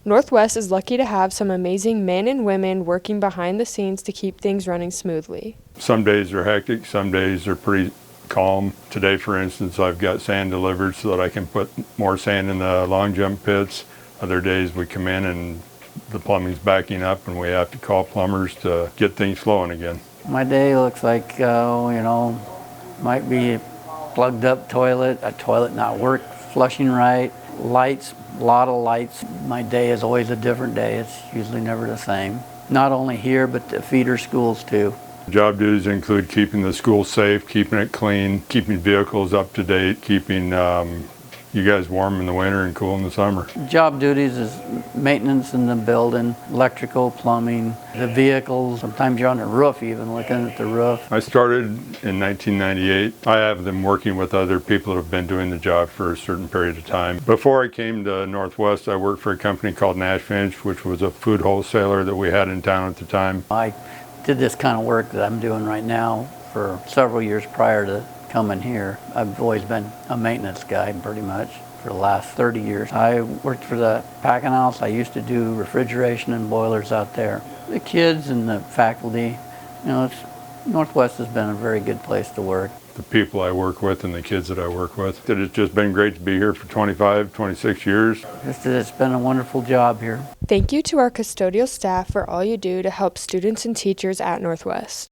Northwest is lucky to have some amazing men and women working behind the scenes to keep things running smoothly. Some days are hectic, some days are pretty calm. Today, for instance, I've got sand delivered so that I can put more sand in the long jump pits. Other days we come in and the plumbing's backing up and we have to call plumbers to get things flowing again. My day looks like, might be a plugged up toilet, a toilet not flushing right, lights, a lot of lights. My day is always a different day. It's usually never the same. Not only here, but the feeder schools too. Job duties include keeping the school safe, keeping it clean, keeping vehicles up to date, keeping you guys warm in the winter and cool in the summer. Job duties is maintenance in the building, electrical, plumbing, the vehicles. Sometimes you're on the roof even looking at the roof. I started in 1998. I have been working with other people that have been doing the job for a certain period of time. Before I came to Northwest, I worked for a company called Nash Finch, which was a food wholesaler that we had in town at the time. I did this kind of work that I'm doing right now for several years prior to coming here. I've always been a maintenance guy pretty much for the last 30 years. I worked for the packing house. I used to do refrigeration and boilers out there. The kids and the faculty, Northwest has been a very good place to work. The people I work with and the kids that I work with. It's just been great to be here for 25, 26 years. It's been a wonderful job here. Thank you to our custodial staff for all you do to help students and teachers at Northwest.